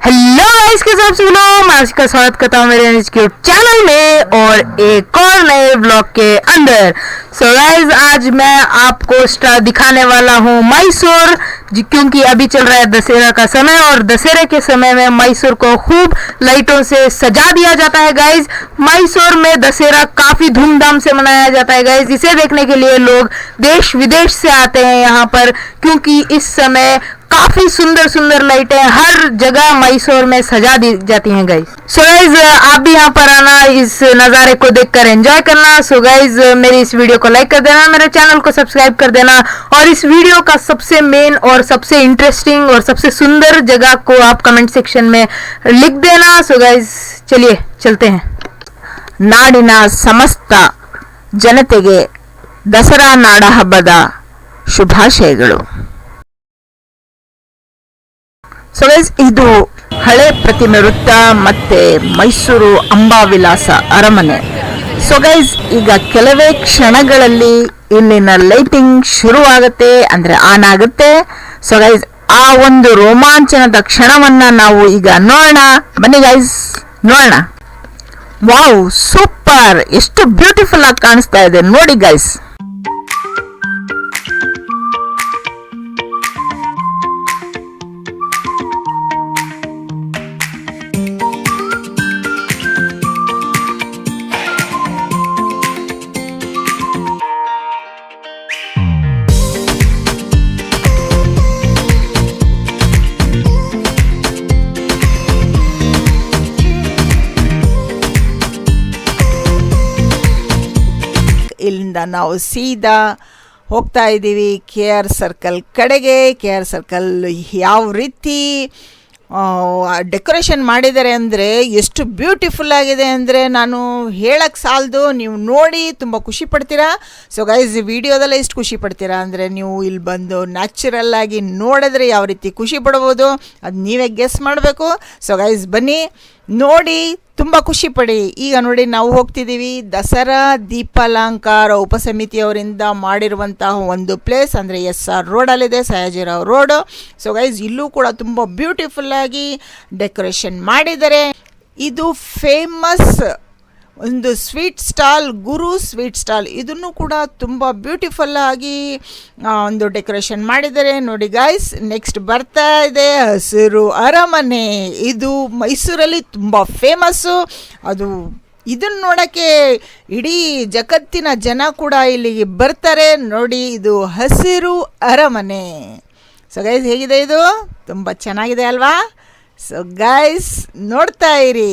Hello guys, कैसे आप सभी लोग। मैं आपका स्वागत करता हूँ मेरे यूट्यूब चैनल में और एक और नए ब्लॉग के अंदर। सो गाइस, आज मैं आपको स्टार दिखाने वाला हूँ मैसूर, क्योंकि अभी चल रहा है दशहरा का समय और दशहरे के समय में मैसूर को खूब लाइटों से सजा दिया जाता है। गाइस, मैसूर में दशहरा काफी धूमधाम से मनाया जाता है। गाइस, इसे देखने के लिए लोग देश विदेश से आते हैं यहाँ पर, क्योंकि इस समय काफी सुंदर सुंदर लाइटें हर जगह मैसूर में सजा दी जाती हैं। गाइस, सो गाइस, आप भी यहाँ पर आना, इस नज़ारे को देखकर एंजॉय करना। सो गाइस, मेरी इस वीडियो को लाइक कर देना, मेरे चैनल को सब्सक्राइब कर देना और इस वीडियो का सबसे मेन और सबसे इंटरेस्टिंग और सबसे सुंदर जगह को आप कमेंट सेक्शन में लिख देना। सो गाइस, चलिए चलते हैं। ನಾಡಿನ ಸಮಸ್ತ ಜನತೆಗೆ ದಸರಾ ನಾಡ ಹಬ್ಬದ ಶುಭಾಶಯಗಳು. ಸೊ ಗೈಸ್, ಇದು ಹಳೆ ಪ್ರತಿಮೆ ವೃತ್ತ ಮತ್ತೆ ಮೈಸೂರು ಅಂಬಾವಿಲಾಸ ಅರಮನೆ. ಸೊ ಗೈಸ್, ಈಗ ಕೆಲವೇ ಕ್ಷಣಗಳಲ್ಲಿ ಇಲ್ಲಿನ ಲೈಟಿಂಗ್ ಶುರುವಾಗುತ್ತೆ, ಅಂದ್ರೆ ಆನ್ ಆಗುತ್ತೆ. ಸೊ ಗೈಸ್, ಆ ಒಂದು ರೋಮಾಂಚನದ ಕ್ಷಣವನ್ನ ನಾವು ಈಗ ನೋಡೋಣ. ಬನ್ನಿ ಗೈಸ್, ನೋಡೋಣ. Wow, super! ಎಷ್ಟು ಬ್ಯೂಟಿಫುಲ್ ಆಗಿ ಕಾಣಿಸ್ತಾ ಇದೆ ನೋಡಿ ಗೈಸ್. ಇಲ್ಲಿಂದ ನಾವು ಸೀದಾ ಹೋಗ್ತಾ ಇದ್ದೀವಿ KR ಸರ್ಕಲ್ ಕಡೆಗೆ. KR ಸರ್ಕಲ್ ಯಾವ ರೀತಿ ಡೆಕೋರೇಷನ್ ಮಾಡಿದ್ದಾರೆ ಅಂದರೆ ಎಷ್ಟು ಬ್ಯೂಟಿಫುಲ್ ಆಗಿದೆ ಅಂದರೆ ನಾನು ಹೇಳಕ್ಕೆ ಸಾಲದು. ನೀವು ನೋಡಿ ತುಂಬ ಖುಷಿ ಪಡ್ತೀರಾ. ಸೊ ಗೈಸ್, ವಿಡಿಯೋದಲ್ಲೇ ಎಷ್ಟು ಖುಷಿ ಪಡ್ತೀರಾ ಅಂದರೆ ನೀವು ಇಲ್ಲಿ ಬಂದು ನ್ಯಾಚುರಲ್ ಆಗಿ ನೋಡಿದ್ರೆ ಯಾವ ರೀತಿ ಖುಷಿ ಪಡ್ಬೋದು ಅದು ನೀವೇ ಗೆಸ್ ಮಾಡಬೇಕು. ಸೊ ಗೈಸ್, ಬನ್ನಿ ನೋಡಿ, ತುಂಬ ಖುಷಿ ಪಡಿ. ಈಗ ನೋಡಿ, ನಾವು ಹೋಗ್ತಿದ್ದೀವಿ ದಸರಾ ದೀಪಾಲಂಕಾರ ಉಪಸಮಿತಿಯವರಿಂದ ಮಾಡಿರುವಂತಹ ಒಂದು ಪ್ಲೇಸ್, ಅಂದರೆ SR ರೋಡಲ್ಲಿದೆ, ಸಯಾಜಿರಾವ್ ರೋಡು. ಸೊ ಗೈಸ್, ಇಲ್ಲೂ ಕೂಡ ತುಂಬ ಬ್ಯೂಟಿಫುಲ್ಲಾಗಿ ಡೆಕೋರೇಷನ್ ಮಾಡಿದ್ದಾರೆ. ಇದು ಫೇಮಸ್ ಒಂದು sweet stall, Guru sweet stall. ಇದನ್ನು ಕೂಡ ತುಂಬ ಬ್ಯೂಟಿಫುಲ್ ಆಗಿ ಒಂದು ಡೆಕೋರೇಷನ್ ಮಾಡಿದ್ದಾರೆ ನೋಡಿ ಗೈಸ್. ನೆಕ್ಸ್ಟ್ ಬರ್ತಾ ಇದೆ ಹಸಿರು ಅರಮನೆ. ಇದು ಮೈಸೂರಲ್ಲಿ ತುಂಬ ಫೇಮಸ್ಸು. ಅದು ಇದನ್ನು ನೋಡೋಕ್ಕೆ ಇಡೀ ಜಗತ್ತಿನ ಜನ ಕೂಡ ಇಲ್ಲಿಗೆ ಬರ್ತಾರೆ ನೋಡಿ. ಇದು ಹಸಿರು ಅರಮನೆ. ಸೊ ಗೈಸ್, ಹೇಗಿದೆ ಇದು? ತುಂಬ ಚೆನ್ನಾಗಿದೆ ಅಲ್ವಾ? ಸೊ ಗೈಸ್, ನೋಡ್ತಾ ಇರಿ.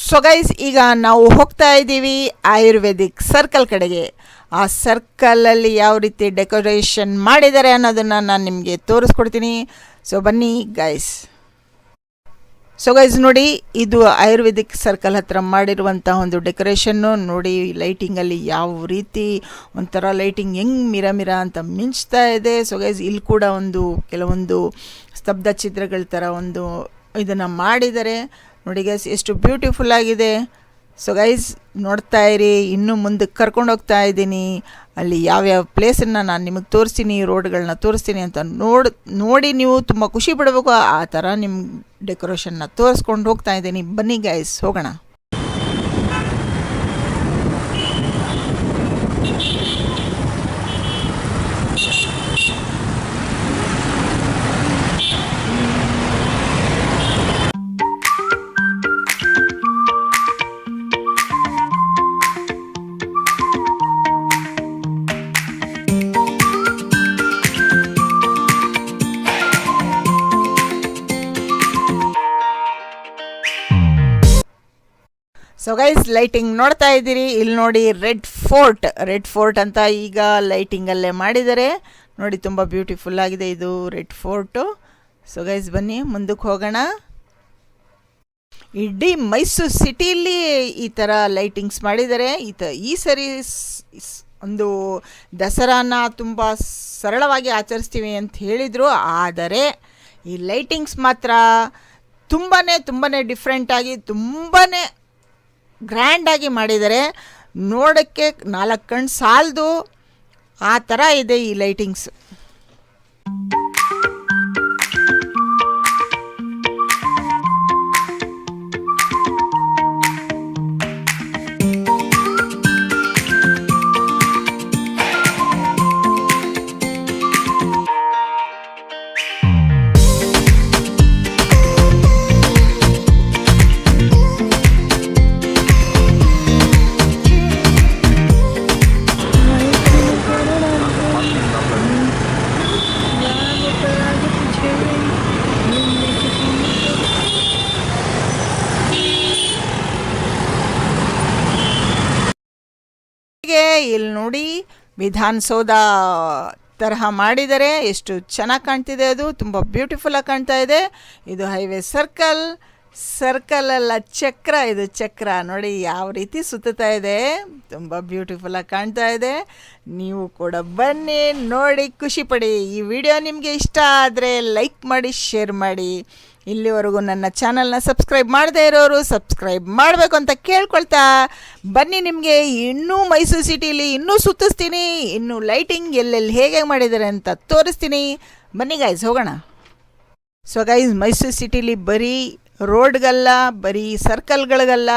ಸೊ ಗೈಸ್, ಈಗ ನಾವು ಹೋಗ್ತಾ ಇದ್ದೀವಿ ಆಯುರ್ವೇದಿಕ್ ಸರ್ಕಲ್ ಕಡೆಗೆ. ಆ ಸರ್ಕಲಲ್ಲಿ ಯಾವ ರೀತಿ ಡೆಕೋರೇಷನ್ ಮಾಡಿದ್ದಾರೆ ಅನ್ನೋದನ್ನು ನಾನು ನಿಮಗೆ ತೋರಿಸ್ಕೊಡ್ತೀನಿ. ಸೊ ಬನ್ನಿ ಗೈಸ್. ಸೊ ಗೈಸ್, ನೋಡಿ, ಇದು ಆಯುರ್ವೇದಿಕ್ ಸರ್ಕಲ್ ಹತ್ರ ಮಾಡಿರುವಂಥ ಒಂದು ಡೆಕೋರೇಷನ್ನು ನೋಡಿ. ಲೈಟಿಂಗಲ್ಲಿ ಯಾವ ರೀತಿ ಒಂಥರ ಲೈಟಿಂಗ್ ಹೆಂಗೆ ಮಿರ ಅಂತ ಮಿಂಚ್ತಾ ಇದೆ. ಸೊ ಗೈಸ್, ಇಲ್ಲಿ ಕೂಡ ಒಂದು ಕೆಲವೊಂದು ಸ್ತಬ್ಧ ಚಿತ್ರಗಳ ಥರ ಒಂದು ಇದನ್ನು ಮಾಡಿದ್ದಾರೆ ನೋಡಿ ಗೈಸ್, ಎಷ್ಟು ಬ್ಯೂಟಿಫುಲ್ ಆಗಿದೆ. ಸೊ ಗೈಸ್, ನೋಡ್ತಾ ಇರಿ. ಇನ್ನೂ ಮುಂದಕ್ಕೆ ಕರ್ಕೊಂಡು ಹೋಗ್ತಾ ಇದ್ದೀನಿ. ಅಲ್ಲಿ ಯಾವ್ಯಾವ ಪ್ಲೇಸನ್ನು ನಾನು ನಿಮಗೆ ತೋರಿಸ್ತೀನಿ, ರೋಡ್ಗಳನ್ನ ತೋರಿಸ್ತೀನಿ ಅಂತ ನೋಡಿ ನೀವು ತುಂಬ ಖುಷಿ ಪಡಬೇಕು. ಆ ಥರ ನಿಮ್ಮ ಡೆಕೋರೇಷನ್ನ ತೋರಿಸ್ಕೊಂಡು ಹೋಗ್ತಾ ಇದ್ದೀನಿ. ಬನ್ನಿ ಗೈಸ್, ಹೋಗೋಣ. ಸೊ ಗೈಸ್, ಲೈಟಿಂಗ್ ನೋಡ್ತಾ ಇದ್ದೀರಿ. ಇಲ್ಲಿ ನೋಡಿ, ರೆಡ್ ಫೋರ್ಟ್ ಅಂತ ಈಗ ಲೈಟಿಂಗಲ್ಲೇ ಮಾಡಿದ್ದಾರೆ ನೋಡಿ. ತುಂಬ ಬ್ಯೂಟಿಫುಲ್ ಆಗಿದೆ ಇದು ರೆಡ್ ಫೋರ್ಟು. ಸೊ ಗೈಸ್, ಬನ್ನಿ ಮುಂದಕ್ಕೆ ಹೋಗೋಣ. ಇಡೀ ಮೈಸೂರು ಸಿಟಿಲಿ ಈ ಥರ ಲೈಟಿಂಗ್ಸ್ ಮಾಡಿದ್ದಾರೆ. ಈ ಸರಿ ಒಂದು ದಸರಾನ ತುಂಬ ಸರಳವಾಗಿ ಆಚರಿಸ್ತೀವಿ ಅಂತ ಹೇಳಿದರು. ಆದರೆ ಈ ಲೈಟಿಂಗ್ಸ್ ಮಾತ್ರ ತುಂಬಾ ಡಿಫ್ರೆಂಟಾಗಿ ತುಂಬಾ ಗ್ರ್ಯಾಂಡಾಗಿ ಮಾಡಿದ್ದಾರೆ. ನೋಡೋಕ್ಕೆ 4 ಕಣ್ಣು ಸಾಲದು ಆ ಥರ ಇದೆ ಈ ಲೈಟಿಂಗ್ಸ್. ಇಲ್ಲಿ ನೋಡಿ ವಿಧಾನಸೌಧ ತರಹ ಮಾಡಿದ್ದಾರೆ. ಎಷ್ಟು ಚೆನ್ನಾಗಿ ಕಾಣ್ತಿದೆ, ಅದು ತುಂಬ ಬ್ಯೂಟಿಫುಲ್ಲಾಗಿ ಕಾಣ್ತಾ ಇದೆ. ಇದು ಹೈವೇ ಸರ್ಕಲಲ್ಲ ಚಕ್ರ, ಇದು ಚಕ್ರ ನೋಡಿ ಯಾವ ರೀತಿ ಸುತ್ತಾ ಇದೆ, ತುಂಬ ಬ್ಯೂಟಿಫುಲ್ಲಾಗಿ ಕಾಣ್ತಾ ಇದೆ. ನೀವು ಕೂಡ ಬನ್ನಿ ನೋಡಿ ಖುಷಿ ಪಡಿ. ಈ ವಿಡಿಯೋ ನಿಮಗೆ ಇಷ್ಟ ಆದರೆ ಲೈಕ್ ಮಾಡಿ, ಶೇರ್ ಮಾಡಿ. ಇಲ್ಲಿವರೆಗೂ ನನ್ನ ಚಾನಲ್ನ ಸಬ್ಸ್ಕ್ರೈಬ್ ಮಾಡದೇ ಇರೋರು ಸಬ್ಸ್ಕ್ರೈಬ್ ಮಾಡಬೇಕು ಅಂತ ಕೇಳ್ಕೊಳ್ತಾ ಬನ್ನಿ. ನಿಮಗೆ ಇನ್ನೂ ಮೈಸೂರು ಸಿಟಿಲಿ ಇನ್ನೂ ಸುತ್ತಿಸ್ತೀನಿ, ಇನ್ನೂ ಲೈಟಿಂಗ್ ಎಲ್ಲೆಲ್ಲಿ ಹೇಗೆ ಮಾಡಿದ್ದಾರೆ ಅಂತ ತೋರಿಸ್ತೀನಿ. ಬನ್ನಿ ಗೈಸ್ ಹೋಗೋಣ. ಸೊ ಗೈಸ್, ಮೈಸೂರು ಸಿಟಿಲಿ ಬರೀ ರೋಡ್ಗಲ್ಲ, ಬರೀ ಸರ್ಕಲ್ಗಳಿಗಲ್ಲ,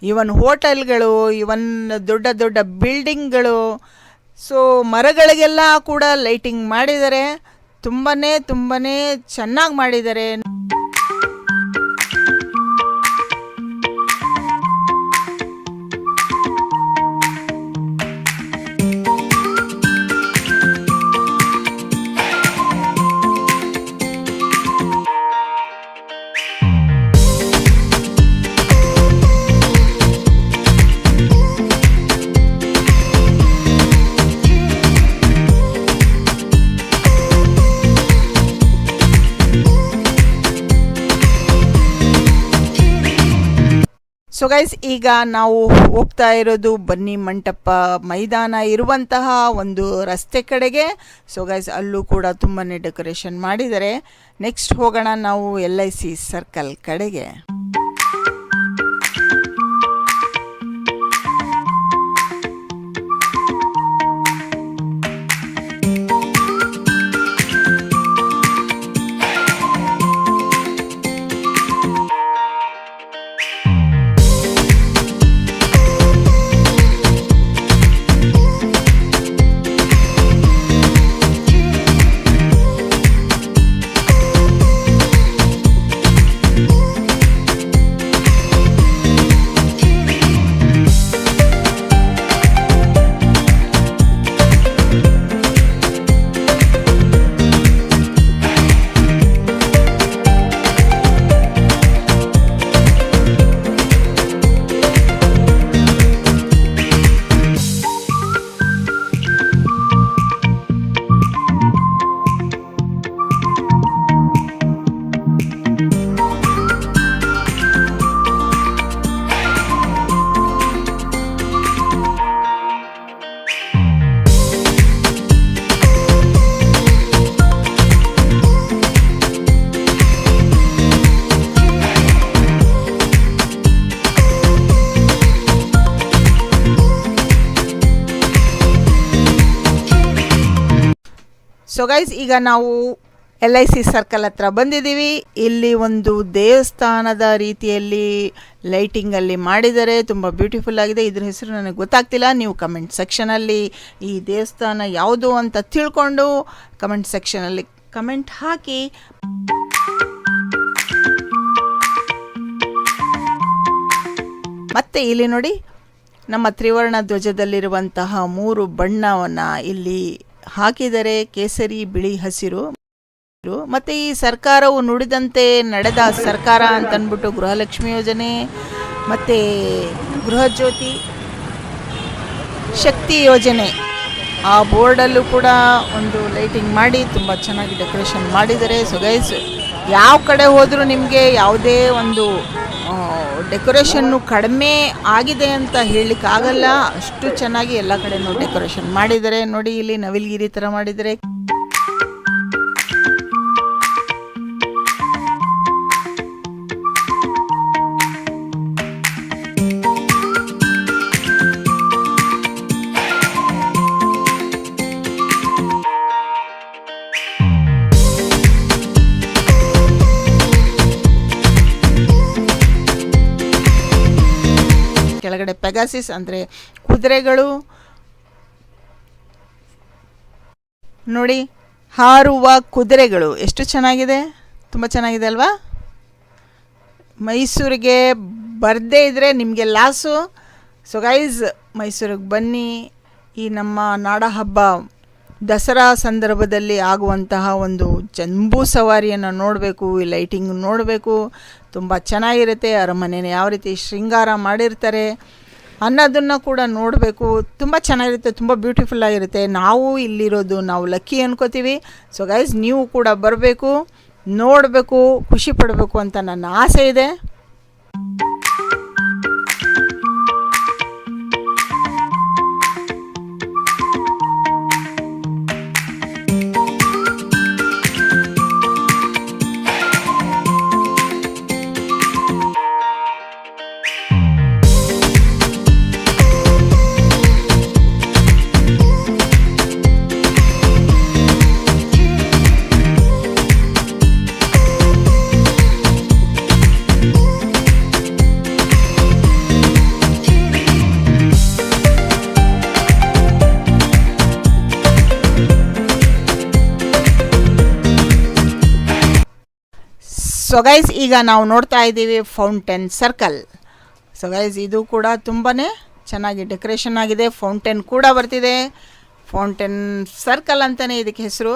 ಇವನ್ ಹೋಟೆಲ್ಗಳು, ಇವನ್ ದೊಡ್ಡ ದೊಡ್ಡ ಬಿಲ್ಡಿಂಗ್ಗಳು, ಸೊ ಮರಗಳಿಗೆಲ್ಲ ಕೂಡ ಲೈಟಿಂಗ್ ಮಾಡಿದ್ದಾರೆ. ತುಂಬಾ ಚೆನ್ನಾಗಿ ಮಾಡಿದ್ದಾರೆ. ಸೊ ಗೈಸ್, ಈಗ ನಾವು ಹೋಗ್ತಾ ಇರೋದು ಬನ್ನಿ ಮಂಟಪ ಮೈದಾನ ಇರುವಂತಹ ಒಂದು ರಸ್ತೆ ಕಡೆಗೆ. ಸೊ ಗೈಸ್, ಅಲ್ಲೂ ಕೂಡ ತುಂಬಾ ಡೆಕೋರೇಷನ್ ಮಾಡಿದ್ದಾರೆ. ನೆಕ್ಸ್ಟ್ ಹೋಗೋಣ ನಾವು LIC ಸರ್ಕಲ್ ಕಡೆಗೆ. ಸೊ ಗೈಸ್, ಈಗ ನಾವು LIC ಸರ್ಕಲ್ ಹತ್ರ ಬಂದಿದ್ದೀವಿ. ಇಲ್ಲಿ ಒಂದು ದೇವಸ್ಥಾನದ ರೀತಿಯಲ್ಲಿ ಲೈಟಿಂಗಲ್ಲಿ ಮಾಡಿದ್ದಾರೆ, ತುಂಬ ಬ್ಯೂಟಿಫುಲ್ ಆಗಿದೆ. ಇದ್ರ ಹೆಸರು ನನಗೆ ಗೊತ್ತಾಗ್ತಿಲ್ಲ, ನೀವು ಕಮೆಂಟ್ ಸೆಕ್ಷನಲ್ಲಿ ಈ ದೇವಸ್ಥಾನ ಯಾವುದು ಅಂತ ತಿಳ್ಕೊಂಡು ಕಮೆಂಟ್ ಸೆಕ್ಷನಲ್ಲಿ ಕಮೆಂಟ್ ಹಾಕಿ. ಮತ್ತು ಇಲ್ಲಿ ನೋಡಿ, ನಮ್ಮ ತ್ರಿವರ್ಣ ಧ್ವಜದಲ್ಲಿರುವಂತಹ 3 ಬಣ್ಣವನ್ನು ಇಲ್ಲಿ ಹಾಕಿದರೆ, ಕೇಸರಿ, ಬಿಳಿ, ಹಸಿರು. ಮತ್ತು ಈ ಸರ್ಕಾರವು ನುಡಿದಂತೆ ನಡೆದ ಸರ್ಕಾರ ಅಂತಂದ್ಬಿಟ್ಟು ಗೃಹಲಕ್ಷ್ಮಿ ಯೋಜನೆ ಮತ್ತು ಗೃಹ ಜ್ಯೋತಿ ಶಕ್ತಿ ಯೋಜನೆ ಆ ಬೋರ್ಡಲ್ಲೂ ಕೂಡ ಒಂದು ಲೈಟಿಂಗ್ ಮಾಡಿ ತುಂಬ ಚೆನ್ನಾಗಿ ಡೆಕೋರೇಷನ್ ಮಾಡಿದ್ದಾರೆ. ಸೊ ಗೈಸ್, ಯಾವ ಕಡೆ ಹೋದರೂ ನಿಮಗೆ ಯಾವುದೇ ಒಂದು ಡೆಕೋರೇಷನ್ನು ಕಡಿಮೆ ಆಗಿದೆ ಅಂತ ಹೇಳಲಿಕ್ಕಾಗಲ್ಲ, ಅಷ್ಟು ಚೆನ್ನಾಗಿ ಎಲ್ಲ ಕಡೆನೂ ಡೆಕೋರೇಷನ್ ಮಾಡಿದ್ದಾರೆ. ನೋಡಿ ಇಲ್ಲಿ ನವಿಲ್ಗಿರಿ ಥರ ಮಾಡಿದ್ದಾರೆ. ಕೆಳಗಡೆ ಪೆಗಾಸಿಸ್ ಅಂದರೆ ಕುದುರೆಗಳು ನೋಡಿ, ಹಾರುವ ಕುದುರೆಗಳು ಎಷ್ಟು ಚೆನ್ನಾಗಿದೆ, ತುಂಬ ಚೆನ್ನಾಗಿದೆ ಅಲ್ವಾ? ಮೈಸೂರಿಗೆ ಬರದೇ ಇದ್ದರೆ ನಿಮಗೆ ಲಾಸು. ಸೊ ಗೈಸ್, ಮೈಸೂರಿಗೆ ಬನ್ನಿ. ಈ ನಮ್ಮ ನಾಡ ಹಬ್ಬ ದಸರಾ ಸಂದರ್ಭದಲ್ಲಿ ಆಗುವಂತಹ ಒಂದು ಜಂಬೂ ಸವಾರಿಯನ್ನು ನೋಡಬೇಕು, ಈ ಲೈಟಿಂಗ್ ನೋಡಬೇಕು, ತುಂಬ ಚೆನ್ನಾಗಿರುತ್ತೆ. ಅರಮನೆನ ಯಾವ ರೀತಿ ಶೃಂಗಾರ ಮಾಡಿರ್ತಾರೆ ಅನ್ನೋದನ್ನು ಕೂಡ ನೋಡಬೇಕು. ತುಂಬ ಚೆನ್ನಾಗಿರುತ್ತೆ, ತುಂಬ ಬ್ಯೂಟಿಫುಲ್ ಆಗಿರುತ್ತೆ. ನಾವು ಇಲ್ಲಿರೋದು ನಾವು ಲಕ್ಕಿ ಅನ್ಕೋತೀವಿ. ಸೊ ಗೈಸ್, ನೀವು ಕೂಡ ಬರಬೇಕು, ನೋಡಬೇಕು, ಖುಷಿ ಪಡಬೇಕು ಅಂತ ನನ್ನ ಆಸೆ ಇದೆ. ಸೊ ಗೈಸ್, ಈಗ ನಾವು ನೋಡ್ತಾ ಇದ್ದೀವಿ ಫೌಂಟೇನ್ ಸರ್ಕಲ್. ಸೊ ಗೈಸ್, ಇದು ಕೂಡ ತುಂಬಾ ಚೆನ್ನಾಗಿ ಡೆಕೋರೇಷನ್ ಆಗಿದೆ. ಫೌಂಟೇನ್ ಕೂಡ ಬರ್ತಿದೆ. ಫೌಂಟೇನ್ ಸರ್ಕಲ್ ಅಂತಲೇ ಇದಕ್ಕೆ ಹೆಸರು.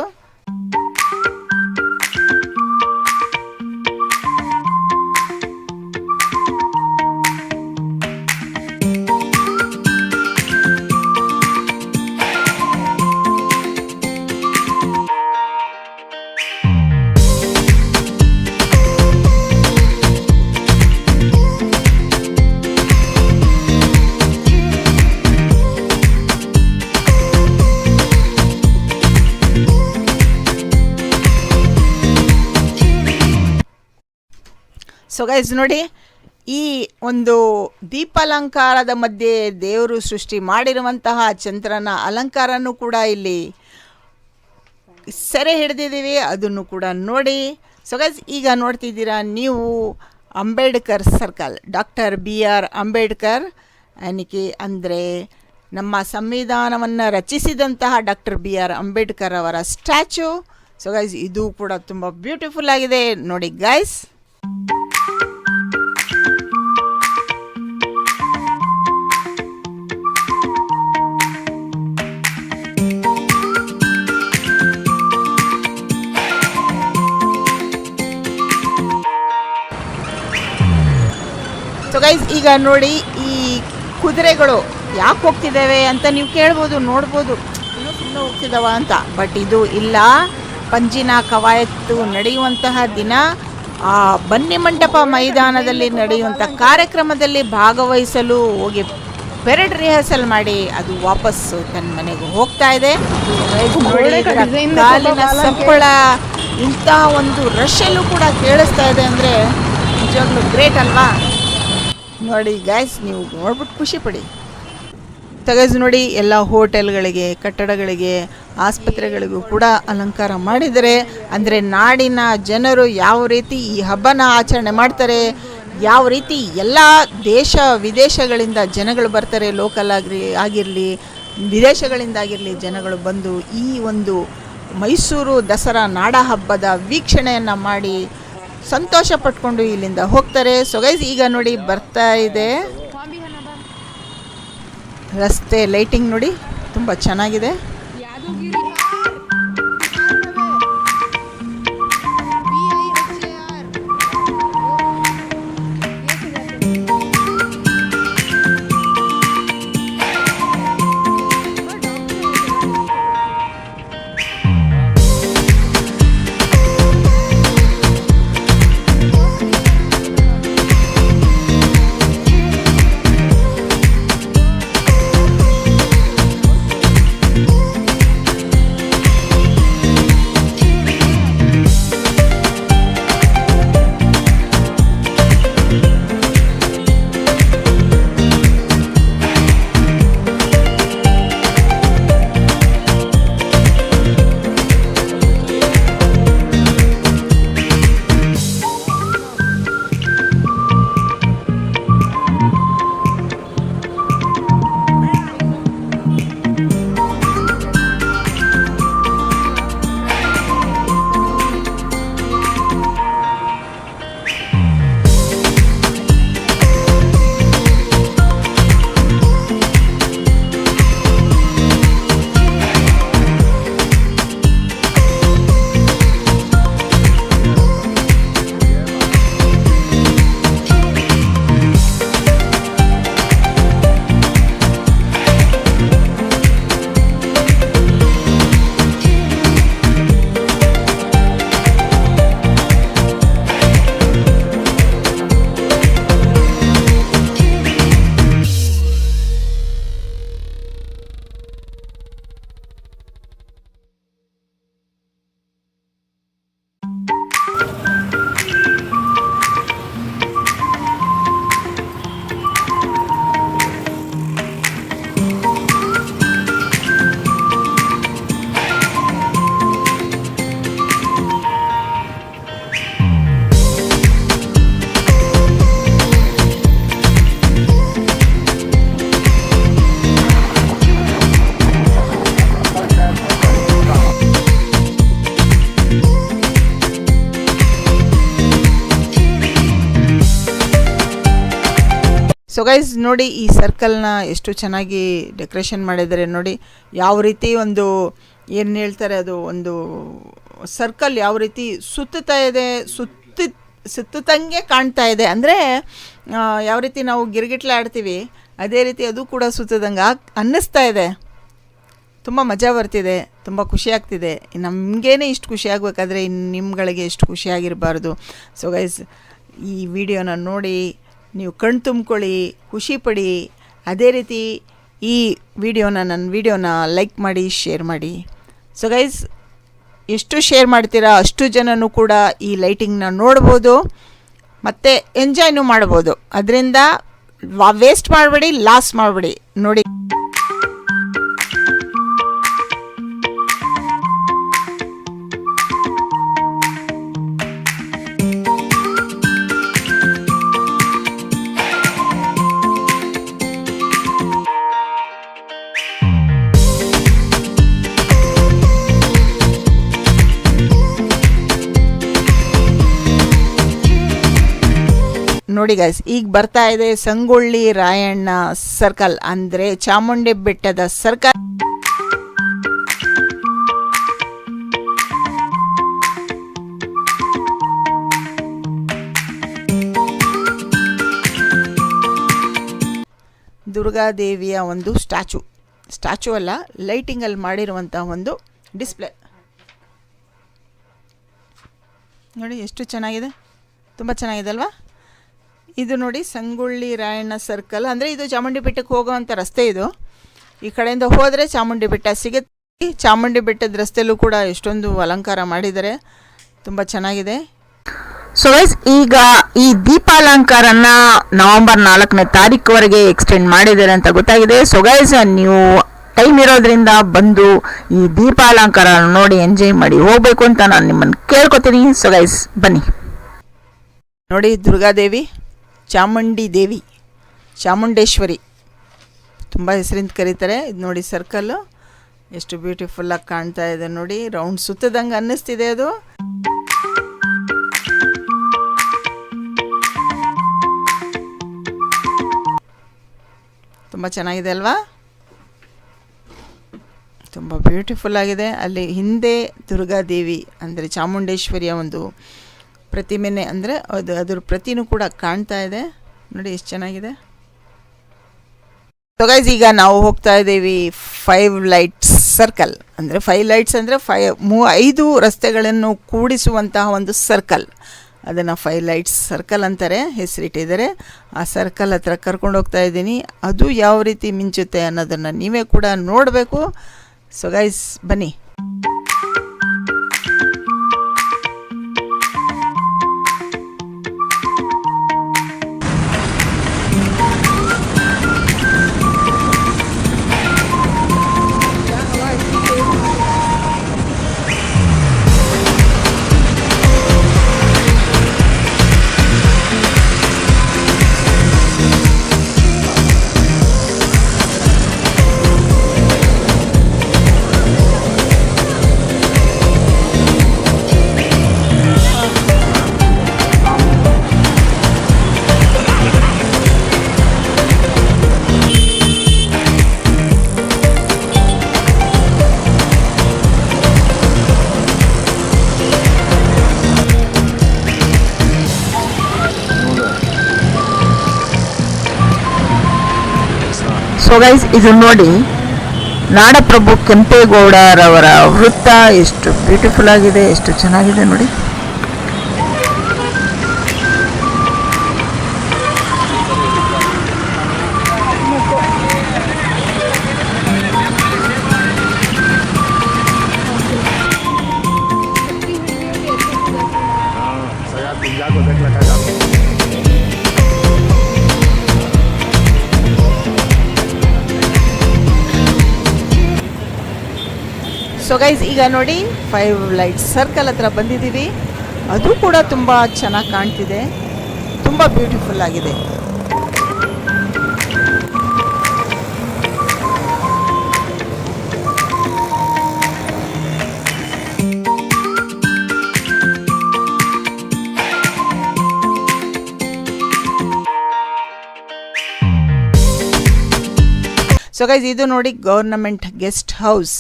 ಸೊ ಗೈಸ್ ನೋಡಿ, ಈ ಒಂದು ದೀಪಾಲಂಕಾರದ ಮಧ್ಯೆ ದೇವರು ಸೃಷ್ಟಿ ಮಾಡಿರುವಂತಹ ಚಂದ್ರನ ಅಲಂಕಾರನೂ ಕೂಡ ಇಲ್ಲಿ ಸೆರೆ ಹಿಡಿದಿದ್ದೀವಿ, ಅದನ್ನು ಕೂಡ ನೋಡಿ. ಸೊ ಗೈಸ್, ಈಗ ನೋಡ್ತಿದ್ದೀರಾ ನೀವು Ambedkar circle. Doctor BR Ambedkar ಅನಿಕೆ ಅಂದರೆ ನಮ್ಮ ಸಂವಿಧಾನವನ್ನು ರಚಿಸಿದಂತಹ ಡಾಕ್ಟರ್ BR ಅಂಬೇಡ್ಕರ್ ಅವರ ಸ್ಟ್ಯಾಚು. ಸೊ ಗೈಸ್, ಇದು ಕೂಡ ತುಂಬ ಬ್ಯೂಟಿಫುಲ್ ಆಗಿದೆ ನೋಡಿ ಗೈಸ್. ಸೊ ಗೈಸ್, ಈಗ ನೋಡಿ ಈ ಕುದುರೆಗಳು ಯಾಕೆ ಹೋಗ್ತಿದ್ದಾವೆ ಅಂತ ನೀವು ಕೇಳ್ಬೋದು, ನೋಡ್ಬೋದು, ಇನ್ನೂ ಸುಮ್ಮನೆ ಹೋಗ್ತಿದ್ದಾವ ಅಂತ. ಬಟ್ ಇದು ಇಲ್ಲ, ಪಂಜಿನ ಕವಾಯತ್ತು ನಡೆಯುವಂತಹ ದಿನ ಆ ಬನ್ನಿ ಮಂಟಪ ಮೈದಾನದಲ್ಲಿ ನಡೆಯುವಂಥ ಕಾರ್ಯಕ್ರಮದಲ್ಲಿ ಭಾಗವಹಿಸಲು ಹೋಗಿ ಪೆರೇಡ್ ರಿಹರ್ಸಲ್ ಮಾಡಿ ಅದು ವಾಪಸ್ಸು ತನ್ನ ಮನೆಗೆ ಹೋಗ್ತಾ ಇದೆ. ಕಾಲಿನ ಸಪ್ಪಳ ಇಂಥ ಒಂದು ರಶಲ್ಲೂ ಕೂಡ ಕೇಳಿಸ್ತಾ ಇದೆ ಅಂದರೆ ನಿಜವಾಗ್ಲೂ ಗ್ರೇಟ್ ಅಲ್ವಾ? ನೋಡಿ ಗೈಸ್, ನೀವು ನೋಡ್ಬಿಟ್ಟು ಖುಷಿ ಪಡಿ. ಗೈಸ್ ನೋಡಿ, ಎಲ್ಲ ಹೋಟೆಲ್ಗಳಿಗೆ, ಕಟ್ಟಡಗಳಿಗೆ, ಆಸ್ಪತ್ರೆಗಳಿಗೂ ಕೂಡ ಅಲಂಕಾರ ಮಾಡಿದರೆ. ಅಂದರೆ ನಾಡಿನ ಜನರು ಯಾವ ರೀತಿ ಈ ಹಬ್ಬನ ಆಚರಣೆ ಮಾಡ್ತಾರೆ, ಯಾವ ರೀತಿ ಎಲ್ಲ ದೇಶ ವಿದೇಶಗಳಿಂದ ಜನಗಳು ಬರ್ತಾರೆ, ಲೋಕಲ್ ಆಗಿರಲಿ ವಿದೇಶಗಳಿಂದ ಆಗಿರಲಿ ಜನಗಳು ಬಂದು ಈ ಒಂದು ಮೈಸೂರು ದಸರಾ ನಾಡ ಹಬ್ಬದ ವೀಕ್ಷಣೆಯನ್ನು ಮಾಡಿ ಸಂತೋಷ ಪಟ್ಕೊಂಡು ಇಲ್ಲಿಂದ ಹೋಗ್ತಾರೆ. ಸೊ ಗೈಸ್, ಈಗ ನೋಡಿ ಬರ್ತಾ ಇದೆ ರಸ್ತೆ ಲೈಟಿಂಗ್ ನೋಡಿ, ತುಂಬ ಚೆನ್ನಾಗಿದೆ. ಸೊ ಗೈಸ್ ನೋಡಿ, ಈ ಸರ್ಕಲ್ನ ಎಷ್ಟು ಚೆನ್ನಾಗಿ ಡೆಕೋರೇಷನ್ ಮಾಡಿದ್ದಾರೆ ನೋಡಿ. ಯಾವ ರೀತಿ ಒಂದು ಏನು ಹೇಳ್ತಾರೆ, ಅದು ಒಂದು ಸರ್ಕಲ್ ಯಾವ ರೀತಿ ಸುತ್ತುತ್ತಾ ಇದೆ, ಸುತ್ತಂಗೆ ಕಾಣ್ತಾ ಇದೆ. ಅಂದರೆ ಯಾವ ರೀತಿ ನಾವು ಗಿರ್ಗಿಟ್ಲೆ ಆಡ್ತೀವಿ ಅದೇ ರೀತಿ ಅದು ಕೂಡ ಸುತ್ತದಂಗೆ ಅನ್ನಿಸ್ತಾ ಇದೆ. ತುಂಬ ಮಜಾ ಬರ್ತಿದೆ, ತುಂಬ ಖುಷಿ ಆಗ್ತಿದೆ. ನಮಗೇನೆ ಇಷ್ಟು ಖುಷಿ ಆಗಬೇಕಾದ್ರೆ ಇನ್ನು ನಿಮ್ಗಳಿಗೆ ಎಷ್ಟು ಖುಷಿಯಾಗಿರಬಾರ್ದು. ಸೊ ಗೈಸ್, ಈ ವಿಡಿಯೋನ ನೋಡಿ ನೀವು ಕಣ್ ತುಂಬ್ಕೊಳ್ಳಿ, ಖುಷಿ ಪಡಿ. ಅದೇ ರೀತಿ ಈ ನನ್ನ ವಿಡಿಯೋನ ಲೈಕ್ ಮಾಡಿ, ಶೇರ್ ಮಾಡಿ. ಸೊ ಗೈಸ್, ಎಷ್ಟು ಶೇರ್ ಮಾಡ್ತೀರಾ ಅಷ್ಟು ಜನನೂ ಕೂಡ ಈ ಲೈಟಿಂಗ್ನ ನೋಡ್ಬೋದು ಮತ್ತು ಎಂಜಾಯ್ನೂ ಮಾಡ್ಬೋದು. ಅದರಿಂದ ವೇಸ್ಟ್ ಮಾಡಬೇಡಿ, ಲಾಸ್ ಮಾಡಬೇಡಿ. ನೋಡಿ, ನೋಡಿ ಗೈಸ್, ಈಗ ಬರ್ತಾ ಇದೆ ಸಂಗೊಳ್ಳಿ ರಾಯಣ್ಣ ಸರ್ಕಲ್, ಅಂದರೆ ಚಾಮುಂಡಿ ಬೆಟ್ಟದ ಸರ್ಕಲ್. ದುರ್ಗಾದೇವಿಯ ಒಂದು ಸ್ಟ್ಯಾಚು ಅಲ್ಲ, ಲೈಟಿಂಗಲ್ಲಿ ಮಾಡಿರುವಂಥ ಒಂದು ಡಿಸ್ಪ್ಲೇ ನೋಡಿ, ಎಷ್ಟು ಚೆನ್ನಾಗಿದೆ, ತುಂಬ ಚೆನ್ನಾಗಿದೆ ಅಲ್ವಾ? ಇದು ನೋಡಿ ಸಂಗೊಳ್ಳಿ ರಾಯಣ್ಣ ಸರ್ಕಲ್, ಅಂದರೆ ಇದು ಚಾಮುಂಡಿ ಬೆಟ್ಟಕ್ಕೆ ಹೋಗೋವಂಥ ರಸ್ತೆ. ಇದು ಈ ಕಡೆಯಿಂದ ಹೋದರೆ ಚಾಮುಂಡಿ ಬೆಟ್ಟ ಸಿಗುತ್ತೆ. ಚಾಮುಂಡಿ ಬೆಟ್ಟದ ರಸ್ತೆಯಲ್ಲೂ ಕೂಡ ಎಷ್ಟೊಂದು ಅಲಂಕಾರ ಮಾಡಿದ್ದಾರೆ, ತುಂಬ ಚೆನ್ನಾಗಿದೆ. ಸೊ ಗೈಸ್, ಈಗ ಈ ದೀಪಾಲಂಕಾರನ ನವೆಂಬರ್ 4ನೇ ತಾರೀಕುವರೆಗೆ ಎಕ್ಸ್ಟೆಂಡ್ ಮಾಡಿದ್ದಾರೆ ಅಂತ ಗೊತ್ತಾಗಿದೆ. ಸೊ ಗೈಸ್, ನೀವು ಟೈಮ್ ಇರೋದ್ರಿಂದ ಬಂದು ಈ ದೀಪಾಲಂಕಾರ ನೋಡಿ ಎಂಜಾಯ್ ಮಾಡಿ ಹೋಗಬೇಕು ಅಂತ ನಾನು ನಿಮ್ಮನ್ನು ಕೇಳ್ಕೊತೀನಿ. ಸೊ ಗೈಸ್, ಬನ್ನಿ ನೋಡಿ. ದುರ್ಗಾದೇವಿ, ಚಾಮುಂಡಿ ದೇವಿ, ಚಾಮುಂಡೇಶ್ವರಿ ತುಂಬ ಹೆಸರಿಂದ ಕರೀತಾರೆ. ಇದು ನೋಡಿ ಸರ್ಕಲ್ಲು ಎಷ್ಟು ಬ್ಯೂಟಿಫುಲ್ಲಾಗಿ ಕಾಣ್ತಾ ಇದೆ ನೋಡಿ, ರೌಂಡ್ ಸುತ್ತದಂಗೆ ಅನ್ನಿಸ್ತಿದೆ. ಅದು ತುಂಬ ಚೆನ್ನಾಗಿದೆ ಅಲ್ವಾ? ತುಂಬ ಬ್ಯೂಟಿಫುಲ್ ಆಗಿದೆ. ಅಲ್ಲಿ ಹಿಂದೆ ದುರ್ಗಾದೇವಿ ಅಂದರೆ ಚಾಮುಂಡೇಶ್ವರಿಯ ಒಂದು ಪ್ರತಿಮೆನೆ, ಅಂದರೆ ಅದ್ರ ಪ್ರತಿನೂ ಕೂಡ ಕಾಣ್ತಾ ಇದೆ ನೋಡಿ, ಎಷ್ಟು ಚೆನ್ನಾಗಿದೆ. ಸೊ ಗೈಸ್, ಈಗ ನಾವು ಹೋಗ್ತಾ ಇದ್ದೀವಿ 5 ಲೈಟ್ಸ್ ಸರ್ಕಲ್. ಅಂದರೆ 5 ಲೈಟ್ಸ್ ಅಂದರೆ 5 ರಸ್ತೆಗಳನ್ನು ಕೂಡಿಸುವಂತಹ ಒಂದು ಸರ್ಕಲ್, ಅದನ್ನು 5 ಲೈಟ್ಸ್ ಸರ್ಕಲ್ ಅಂತಾರೆ, ಹೆಸರಿಟ್ಟಿದ್ದಾರೆ. ಆ ಸರ್ಕಲ್ ಹತ್ರ ಕರ್ಕೊಂಡು ಹೋಗ್ತಾ ಇದ್ದೀನಿ. ಅದು ಯಾವ ರೀತಿ ಮಿಂಚುತ್ತೆ ಅನ್ನೋದನ್ನು ನೀವೇ ಕೂಡ ನೋಡಬೇಕು. ಸೊ ಗೈಸ್, ಬನ್ನಿ. ಸೊ ಗೈಸ್, ಇದು ನೋಡಿ, ನಾಡಪ್ರಭು ಕೆಂಪೇಗೌಡರವರ ವೃತ್ತ ಎಷ್ಟು ಬ್ಯೂಟಿಫುಲ್ ಆಗಿದೆ, ಎಷ್ಟು ಚೆನ್ನಾಗಿದೆ ನೋಡಿ. ಸೊ ಗೈಸ್, ಈಗ ನೋಡಿ 5 ಲೈಟ್ಸ್ ಸರ್ಕಲ್ ಹತ್ರ ಬಂದಿದ್ದೀವಿ. ಅದು ಕೂಡ ತುಂಬ ಚೆನ್ನಾಗಿ ಕಾಣ್ತಿದೆ, ತುಂಬ ಬ್ಯೂಟಿಫುಲ್ ಆಗಿದೆ. ಸೊ ಗೈಸ್ ಇದು ನೋಡಿ ಗೌರ್ನಮೆಂಟ್ ಗೆಸ್ಟ್ ಹೌಸ್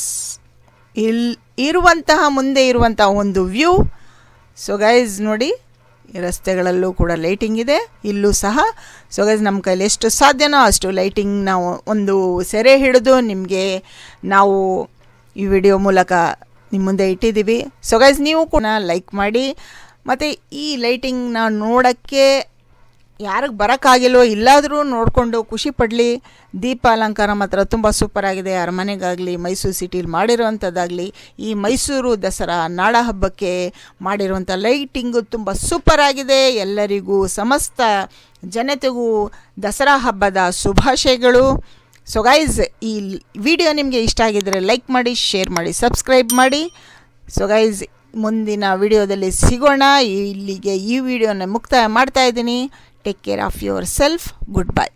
ಮುಂದೆ ಇರುವಂತಹ ಒಂದು ವ್ಯೂ. ಸೊ ಗೈಸ್ ನೋಡಿ ಈ ರಸ್ತೆಗಳಲ್ಲೂ ಕೂಡ ಲೈಟಿಂಗ್ ಇದೆ, ಇಲ್ಲೂ ಸಹ. ಸೊ ಗೈಸ್ ನಮ್ಮ ಕೈಲಿ ಎಷ್ಟು ಸಾಧ್ಯನೋ ಅಷ್ಟು ಲೈಟಿಂಗ್ ನಾವು ಒಂದು ಸೆರೆ ಹಿಡಿದು ನಿಮಗೆ ನಾವು ಈ ವಿಡಿಯೋ ಮೂಲಕ ನಿಮ್ಮ ಮುಂದೆ ಇಟ್ಟಿದ್ದೀವಿ. ಸೊ ಗೈಸ್ ನೀವು ಕೂಡ ಲೈಕ್ ಮಾಡಿ, ಮತ್ತು ಈ ಲೈಟಿಂಗ್ನ ನೋಡೋಕ್ಕೆ ಯಾರಿಗೆ ಬರೋಕ್ಕಾಗಿಲ್ವೋ ಇಲ್ಲಾದರೂ ನೋಡಿಕೊಂಡು ಖುಷಿ ಪಡಲಿ. ದೀಪ ಅಲಂಕಾರ ಮಾತ್ರ ತುಂಬ ಸೂಪರಾಗಿದೆ. ಅರಮನೆಗಾಗಲಿ ಮೈಸೂರು ಸಿಟಿಲಿ ಮಾಡಿರೋವಂಥದ್ದಾಗಲಿ ಈ ಮೈಸೂರು ದಸರಾ ನಾಡ ಹಬ್ಬಕ್ಕೆ ಮಾಡಿರುವಂಥ ಲೈಟಿಂಗು ತುಂಬ ಸೂಪರಾಗಿದೆ. ಎಲ್ಲರಿಗೂ ಸಮಸ್ತ ಜನತೆಗೂ ದಸರಾ ಹಬ್ಬದ ಶುಭಾಶಯಗಳು. ಸೊ ಗೈಸ್ ಈ ವಿಡಿಯೋ ನಿಮಗೆ ಇಷ್ಟ ಆಗಿದ್ದರೆ ಲೈಕ್ ಮಾಡಿ, ಶೇರ್ ಮಾಡಿ, ಸಬ್ಸ್ಕ್ರೈಬ್ ಮಾಡಿ. ಸೊ ಗೈಸ್ ಮುಂದಿನ ವಿಡಿಯೋದಲ್ಲಿ ಸಿಗೋಣ. ಇಲ್ಲಿಗೆ ಈ ವಿಡಿಯೋನ ಮುಕ್ತಾಯ ಮಾಡ್ತಾ ಇದ್ದೀನಿ. Take care of your self. Good bye.